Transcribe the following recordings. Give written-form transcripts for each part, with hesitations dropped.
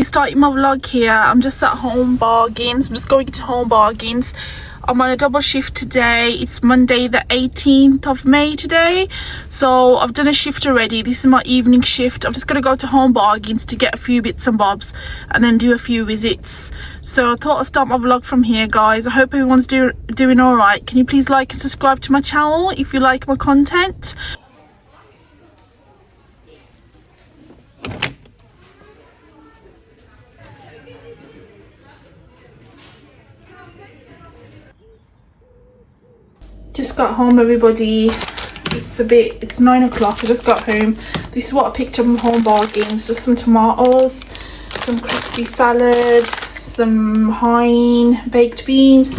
Starting my vlog here. I'm just at Home Bargains. I'm just going to Home Bargains. I'm on a double shift today. It's Monday the 18th of May today, so I've done a shift already. This is my evening shift. I'm just gonna go to Home Bargains to get a few bits and bobs and then do a few visits. So I thought I'd start my vlog from here, guys. I hope everyone's doing all right. Can you please like and subscribe to my channel if you like my content? Just got home, everybody. It's 9 o'clock. I just got home. This is what I picked up from Home Bargains. Just some tomatoes, some crispy salad, some Hine baked beans,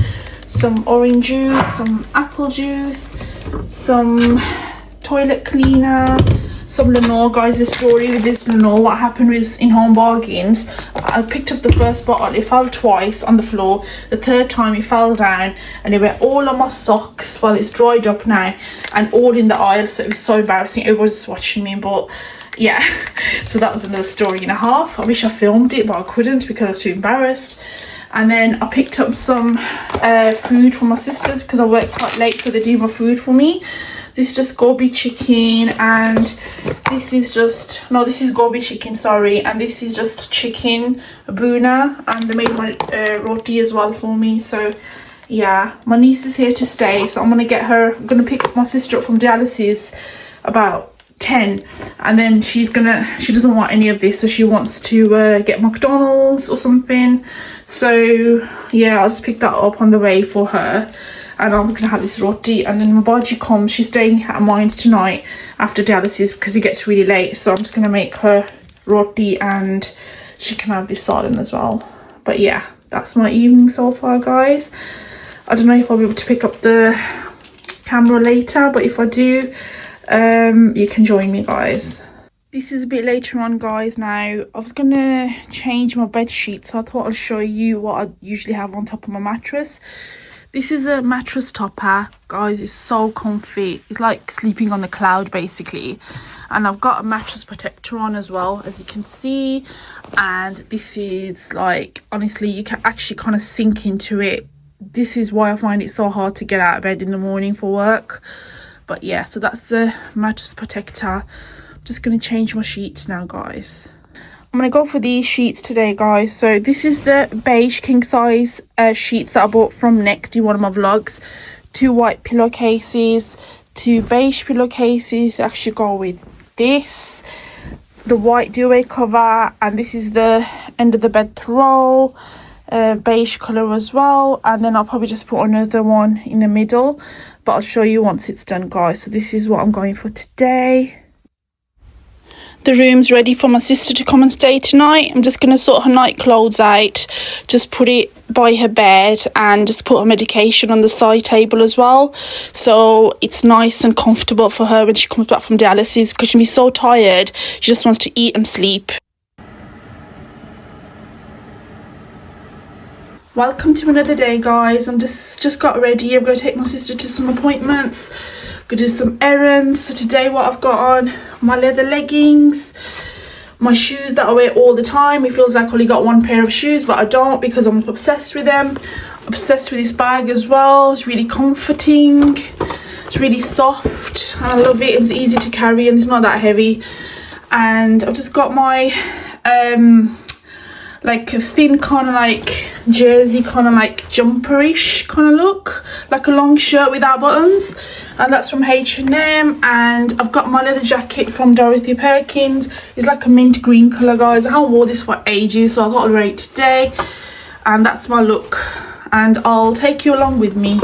some orange juice, some apple juice, some toilet cleaner, some Lenore. Guys, the story with this Lenore, what happened was in Home Bargains, I picked up the first bottle, it fell twice on the floor. The third time it fell down and it went all on my socks. Well, it's dried up now and all in the aisle, so it was so embarrassing. Everybody's watching me, but yeah. So that was another story and a half. I wish I filmed it, but I couldn't because I was too embarrassed. And then I picked up some food from my sisters because I work quite late, so they do my food for me. This is just gobi chicken, and this is just, no, this is gobi chicken, sorry, and this is just chicken boona, and they made my roti as well for me. So yeah, my niece is here to stay, so I'm gonna pick my sister up from dialysis about 10, and then she doesn't want any of this, so she wants to get McDonald's or something. So yeah, I'll just pick that up on the way for her. And I'm gonna have this roti, and then my baji comes. She's staying at mine tonight after dialysis because it gets really late, so I'm just gonna make her roti and she can have this salad as well. But yeah, that's my evening so far, guys. I don't know if I'll be able to pick up the camera later, but if I do, you can join me, guys. This is a bit later on, guys. Now I was gonna change my bed sheet, so I thought I'd show you what I usually have on top of my mattress. This is a mattress topper, guys. It's so comfy. It's like sleeping on the cloud, basically. And I've got a mattress protector on as well, as you can see. And this is like, honestly, you can actually kind of sink into it. This is why I find it so hard to get out of bed in the morning for work. But yeah, so that's the mattress protector. I'm just going to change my sheets now, guys. I'm gonna go for these sheets today, guys. So this is the beige king size sheets that I bought from Next in one of my vlogs. 2 white pillowcases, 2 beige pillowcases actually go with this, the white duvet cover, and this is the end of the bed throw, beige color as well. And then I'll probably just put another one in the middle, but I'll show you once it's done, guys. So this is what I'm going for today. The room's ready for my sister to come and stay tonight. I'm just going to sort her night clothes out, just put it by her bed, and just put her medication on the side table as well, so it's nice and comfortable for her when she comes back from dialysis, because she'll be so tired she just wants to eat and sleep. Welcome to another day, guys. I'm just got ready. I'm going to take my sister to some appointments, gonna do some errands. So today what I've got on, my leather leggings, my shoes that I wear all the time. It feels like I only got one pair of shoes, but I don't, because I'm obsessed with them. Obsessed with this bag as well. It's really comforting, it's really soft, and I love it. It's easy to carry and it's not that heavy. And I've just got my like a thin kind of like jersey, kind of like jumperish kind of look, like a long shirt without buttons, and that's from H&M. And I've got my leather jacket from Dorothy Perkins. It's like a mint green color, guys. I haven't worn this for ages, so I thought I'd wear it today. And that's my look, and I'll take you along with me.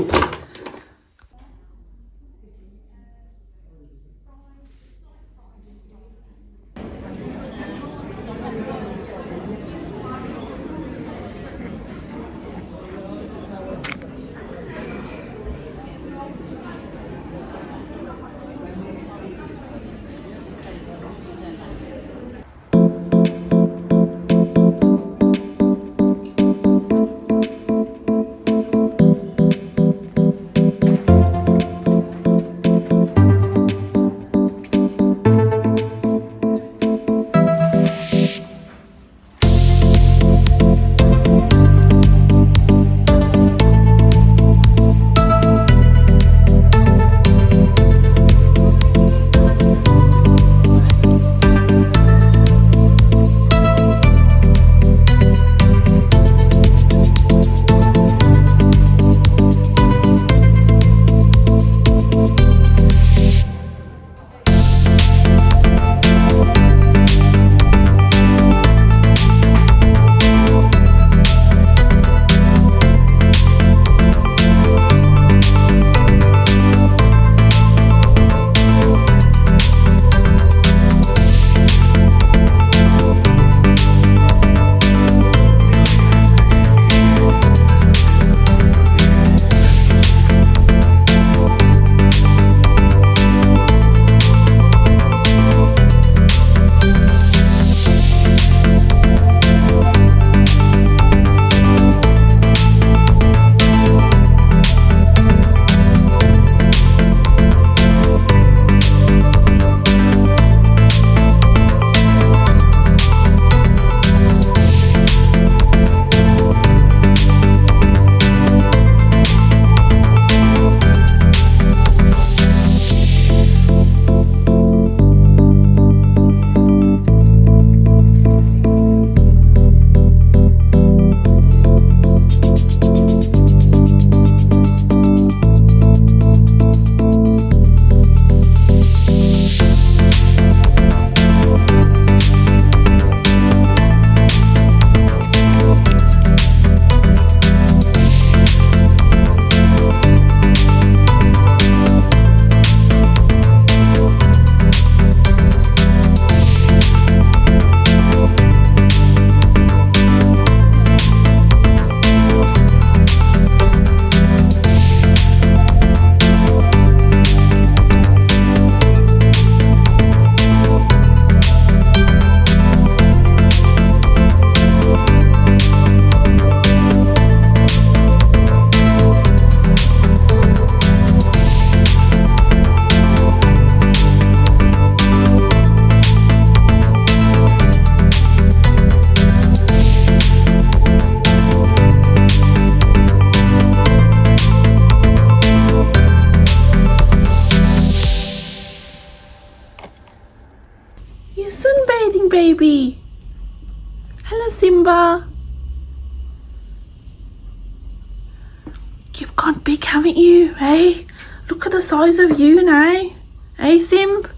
Hello, Simba. You've gone big, haven't you? Hey, look at the size of you now. Hey, Simb.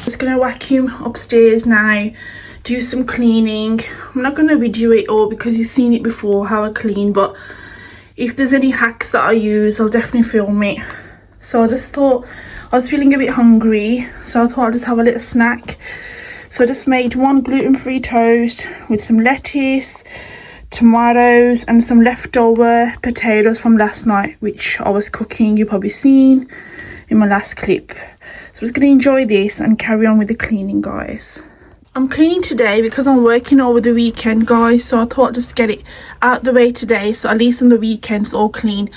Just gonna vacuum upstairs now, do some cleaning. I'm not gonna video it all because you've seen it before how I clean, but if there's any hacks that I use, I'll definitely film it. So I just thought, I was feeling a bit hungry, so I thought I'd just have a little snack. So I just made one gluten-free toast with some lettuce, tomatoes and some leftover potatoes from last night, which I was cooking. You've probably seen in my last clip. So I'm just going to enjoy this and carry on with the cleaning, guys. I'm cleaning today because I'm working over the weekend, guys, so I thought I'd just get it out the way today, so at least on the weekends all clean.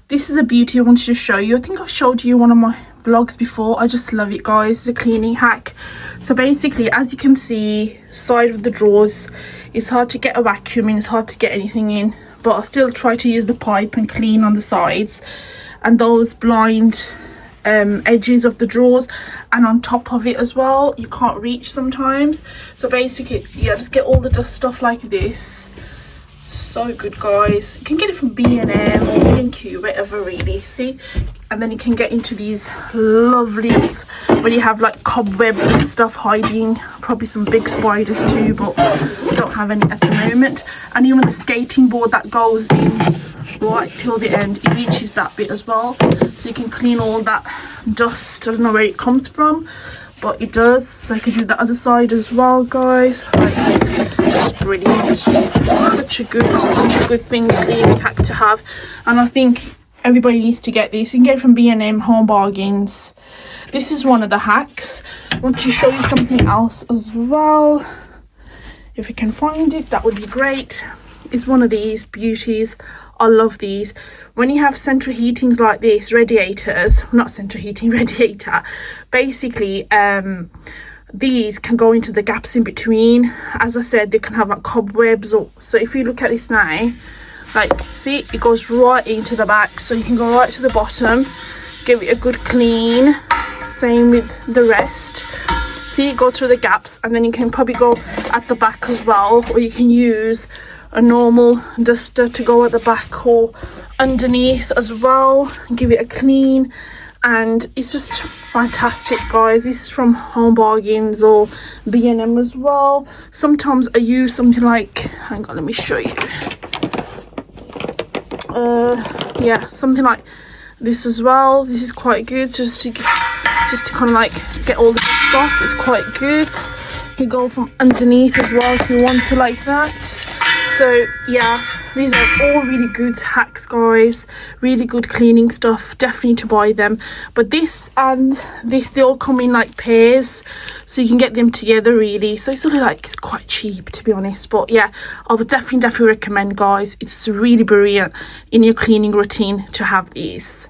This is a beauty I wanted to show you. I think I've showed you one of my vlogs before. I just love it, guys. It's a cleaning hack. So basically, as you can see, side of the drawers, it's hard to get a vacuum in, it's hard to get anything in, but I still try to use the pipe and clean on the sides and those blind edges of the drawers, and on top of it as well, you can't reach sometimes. So basically, yeah, just get all the dust stuff like this. So good, guys. You can get it from B&M or B&Q, whatever, really. See, and then you can get into these lovely, when you have like cobwebs and stuff hiding, probably some big spiders too, but I don't have any at the moment. And even the skating board that goes in right till the end, it reaches that bit as well, so you can clean all that dust. I don't know where it comes from, but it does. So I can do the other side as well, guys. Like, just brilliant. Such a good thing, cleaning hack to have, and I think everybody needs to get this. You can get it from B&M Home Bargains. This is one of the hacks. I want to show you something else as well. If you can find it, that would be great. It's one of these beauties. I love these. When you have central heatings like this, radiators, not central heating, radiator, basically these can go into the gaps in between. As I said, they can have like cobwebs, or so if you look at this now, like, see, it goes right into the back, so you can go right to the bottom, give it a good clean. Same with the rest. See, it goes through the gaps, and then you can probably go at the back as well, or you can use a normal duster to go at the back or underneath as well and give it a clean. And it's just fantastic, guys. This is from Home Bargains or B&M as well. Sometimes I use something like, hang on, let me show you. Yeah, something like this as well. This is quite good, just to kind of like get all the stuff. It's quite good. You can go from underneath as well if you want to, like that. So yeah, these are all really good hacks, guys. Really good cleaning stuff. Definitely to buy them. But this and this, they all come in like pairs, so you can get them together really. So it's only like, it's quite cheap, to be honest. But yeah, I would definitely recommend, guys. It's really brilliant in your cleaning routine to have these.